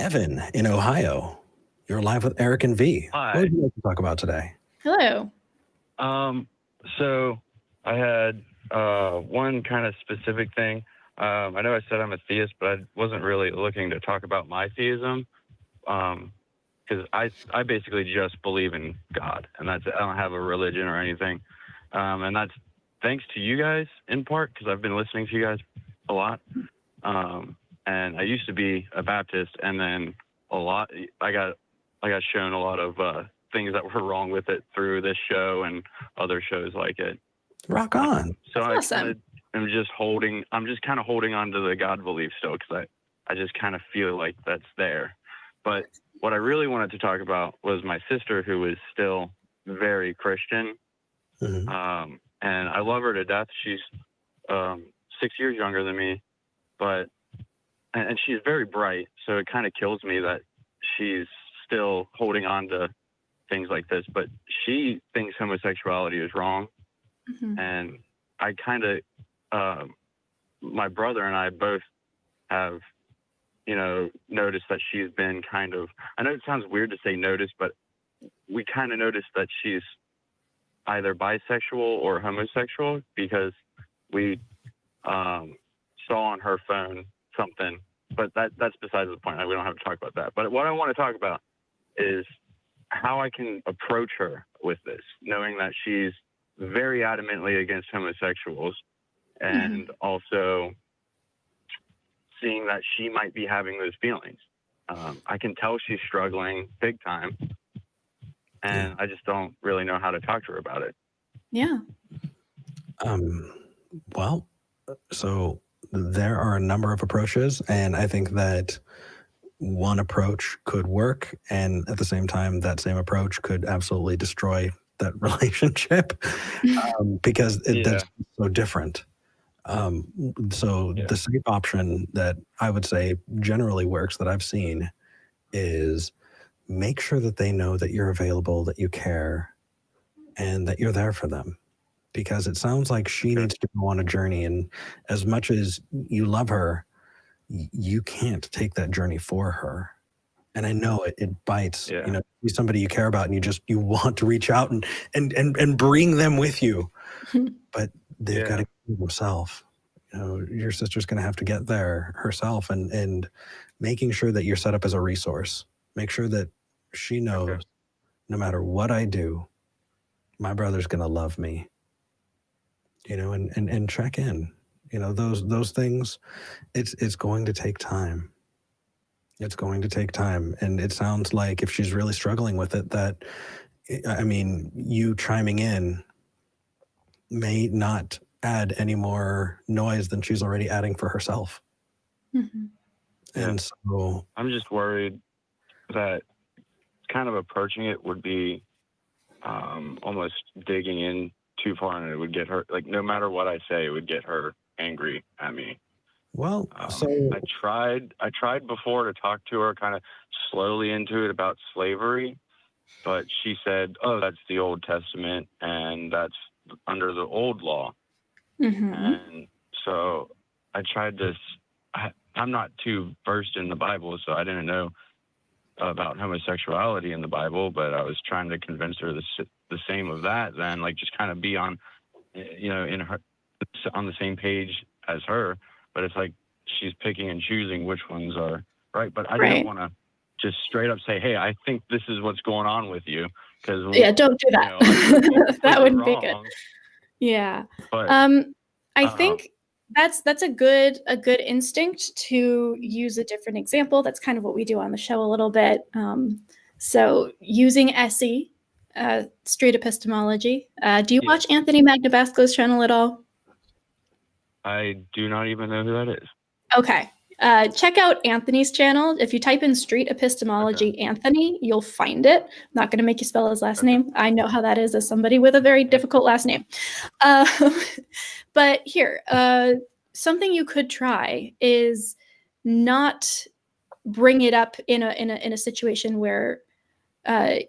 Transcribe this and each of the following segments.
Evan in Ohio. You're live with Eric and V. Hi. What would you like to talk about today? Hello. So I had one kind of specific thing. I know I said I'm a theist, but I wasn't really looking to talk about my theism, because I basically just believe in God, and that's I don't have a religion or anything, and that's thanks to you guys in part because I've been listening to you guys a lot, and I used to be a Baptist, and then I got shown a lot of things that were wrong with it through this show and other shows like it. Rock on. So That's awesome. I'm just kind of holding on to the God belief still because I just kind of feel like that's there. But what I really wanted to talk about was my sister, who is still very Christian. Mm-hmm. And I love her to death. She's 6 years younger than me, and she's very bright. So it kind of kills me that she's still holding on to things like this. But she thinks homosexuality is wrong. Mm-hmm. And I kind of, my brother and I both have, noticed that she's been kind of, I know it sounds weird to say notice, but we kind of noticed that she's either bisexual or homosexual because we saw on her phone something, but that's besides the point. We don't have to talk about that. But what I want to talk about is how I can approach her with this, knowing that she's very adamantly against homosexuals, and also seeing that she might be having those feelings. I can tell she's struggling big time, and I just don't really know how to talk to her about it. Yeah. Well, so there are a number of approaches, and I think that one approach could work, and at the same time, that same approach could absolutely destroy that relationship because that's so different. The safe option that I would say generally works that I've seen is make sure that they know that you're available, that you care, and that you're there for them. Because it sounds like she needs to go on a journey, and as much as you love her, you can't take that journey for her. And I know it bites. Yeah. He's somebody you care about, and you want to reach out and bring them with you, but they've got to get themselves. Your sister's going to have to get there herself, and making sure that you're set up as a resource. Make sure that she knows, no matter what I do, my brother's going to love me. And check in. Those things. It's going to take time. It's going to take time. And it sounds like if she's really struggling with it, that, you chiming in may not add any more noise than she's already adding for herself. Mm-hmm. And so I'm just worried that kind of approaching it would be almost digging in too far, and it would get her, like, no matter what I say, it would get her angry at me. Well, I tried before to talk to her kind of slowly into it about slavery, but she said, "Oh, that's the Old Testament, and that's under the old law." Mm-hmm. And so I tried to. I'm not too versed in the Bible, so I didn't know about homosexuality in the Bible, but I was trying to convince her the same of that. Then, like, just kind of be on, in her on the same page as her. But it's like she's picking and choosing which ones are right. But I didn't want to just straight up say, "Hey, I think this is what's going on with you." Because don't do that. That wouldn't be good. Yeah. But I think that's a good instinct to use a different example. That's kind of what we do on the show a little bit. So using SE, straight epistemology. Do you watch Anthony Magnabasco's channel at all? I do not even know who that is. Okay. Check out Anthony's channel. If you type in street epistemology Anthony, you'll find it. I'm not going to make you spell his last name. I know how that is as somebody with a very difficult last name. But here, something you could try is not bring it up in a situation where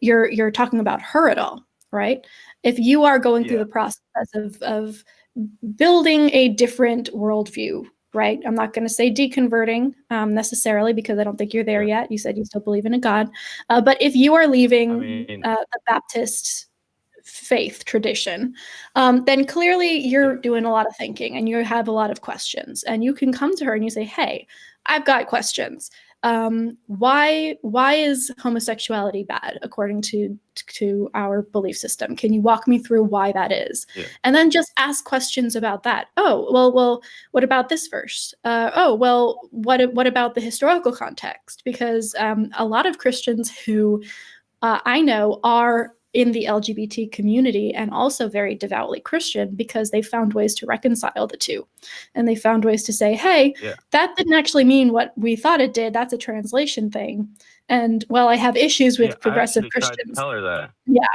you're talking about her at all, right? If you are going through the process of building a different worldview right? I'm not going to say deconverting necessarily, because I don't think you're there yet. You said you still believe in a God. But if you are leaving the Baptist faith tradition, then clearly you're doing a lot of thinking and you have a lot of questions. And you can come to her and you say, hey, I've got questions. Why is homosexuality bad according to our belief system? Can you walk me through why that is? And then just ask questions about that. Oh, well, what about this verse? Oh, well, what about the historical context? Because a lot of Christians who I know are in the LGBT community and also very devoutly Christian, because they found ways to reconcile the two. And they found ways to say, hey, that didn't actually mean what we thought it did. That's a translation thing. And well, I have issues with progressive Christians. Tell her that. Yeah.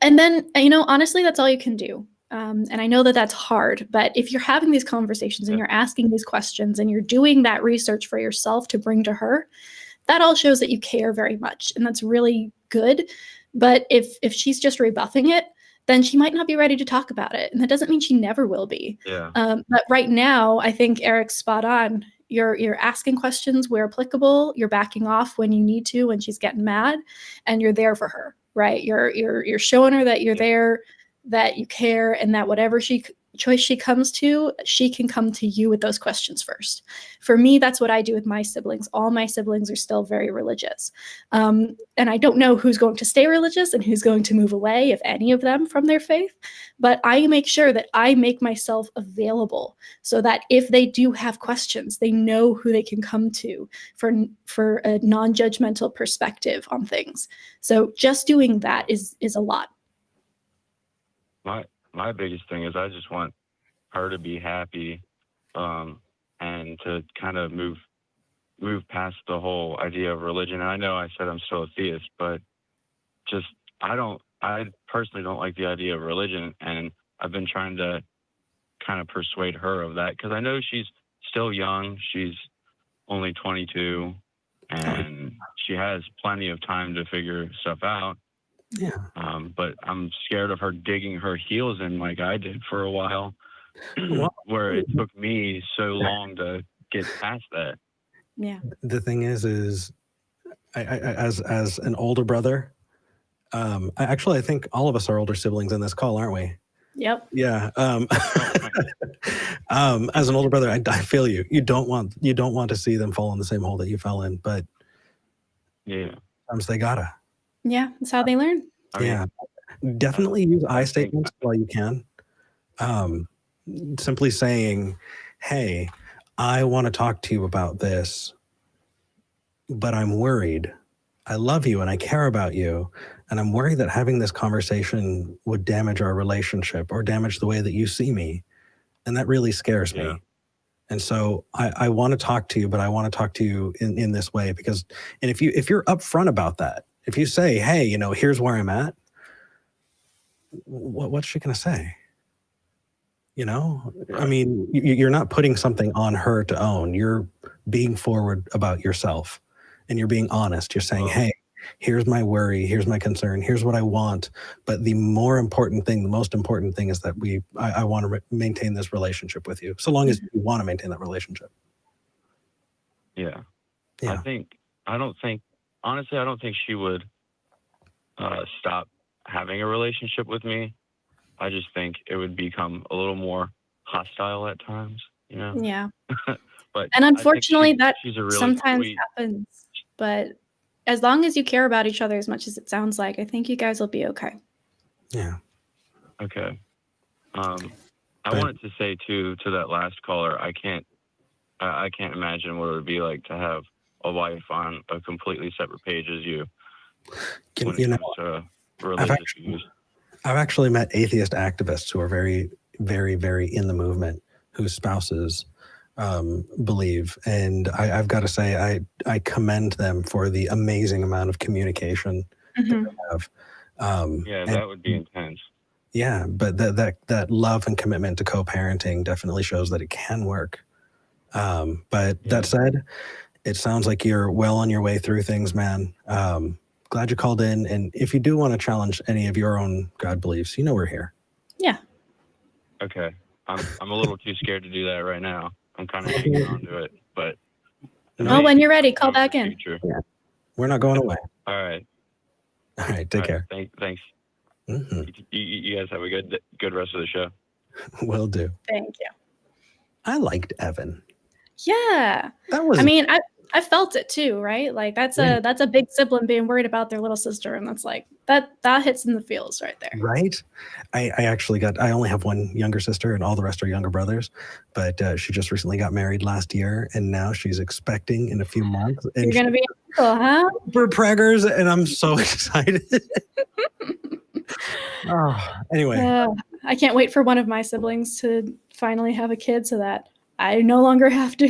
And then, honestly, that's all you can do. And I know that that's hard, but if you're having these conversations and you're asking these questions and you're doing that research for yourself to bring to her, that all shows that you care very much. And that's really good. But if she's just rebuffing it, then she might not be ready to talk about it. And that doesn't mean she never will be. But right now, I think Eric's spot on. You're asking questions where applicable. You're backing off when you need to, when she's getting mad, and you're there for her, right? You're showing her that you're there, that you care, and that whatever choice she comes to, she can come to you with those questions first. For me, that's what I do with my siblings. All my siblings are still very religious. And I don't know who's going to stay religious and who's going to move away, if any of them, from their faith. But I make sure that I make myself available so that if they do have questions, they know who they can come to for a non-judgmental perspective on things. So just doing that is a lot. My biggest thing is I just want her to be happy, and to kind of move past the whole idea of religion. And I know I said I'm still a theist, but just I personally don't like the idea of religion, and I've been trying to kind of persuade her of that, because I know she's still young. She's only 22, and she has plenty of time to figure stuff out. But I'm scared of her digging her heels in like I did for a while, where it took me so long to get past that. Yeah. The thing is I as an older brother, I think all of us are older siblings in this call, aren't we? Yep. Yeah. As an older brother, I feel you. You don't want to see them fall in the same hole that you fell in, but sometimes they gotta. Yeah, that's how they learn. Definitely use I statements while you can. Simply saying, hey, I want to talk to you about this, but I'm worried. I love you and I care about you, and I'm worried that having this conversation would damage our relationship or damage the way that you see me. And that really scares me. And so I want to talk to you, but I want to talk to you in this way, because, and if you're upfront about that, if you say, hey, here's where I'm at, what's she going to say? I mean, you're not putting something on her to own. You're being forward about yourself, and you're being honest. You're saying, hey, here's my worry, here's my concern, here's what I want. But the most important thing is that I want to maintain this relationship with you, so long as you want to maintain that relationship. Honestly, I don't think she would stop having a relationship with me. I just think it would become a little more hostile at times, Yeah. But and unfortunately, that really sometimes happens. But as long as you care about each other as much as it sounds like, I think you guys will be okay. Yeah. Okay. I wanted to say to that last caller, I can't imagine what it would be like to have a wife on a completely separate page as you. I've actually met atheist activists who are very, very, very in the movement, whose spouses believe, and I've got to say I commend them for the amazing amount of communication that they have. That would be intense. Yeah, but that love and commitment to co-parenting definitely shows that it can work. But that said, it sounds like you're well on your way through things, man. Glad you called in. And if you do want to challenge any of your own God beliefs, we're here. Yeah. Okay. I'm a little too scared to do that right now. I'm kind of hanging on to it, but Oh, when you're ready, call back in. Yeah. We're not going away. All right. All right. Take care. Thanks. Mm-hmm. You guys have a good rest of the show. Will do. Thank you. I liked Evan. Yeah. That was. I mean, I felt it too, right? Like that's a big sibling being worried about their little sister, and that's like that hits in the feels right there. Right. I only have one younger sister, and all the rest are younger brothers. But she just recently got married last year, and now she's expecting in a few months. And You're gonna be uncle, huh? For preggers, and I'm so excited. Anyway, I can't wait for one of my siblings to finally have a kid, so that I no longer have to.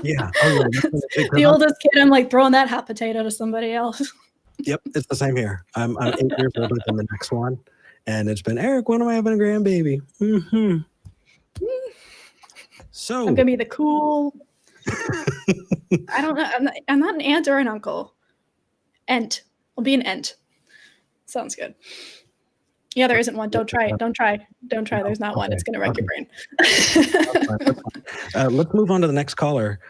Yeah. The oldest kid, I'm like throwing that hot potato to somebody else. Yep, it's the same here. I'm 8 years older than the next one, and it's been Eric. When am I having a grandbaby? Mm-hmm. So I'm gonna be the cool. I don't know. I'm not an aunt or an uncle. Ent. I'll be an ent. Sounds good. Yeah, there isn't one. Don't try it. Don't try. There's not one. It's gonna wreck your brain. Let's move on to the next caller.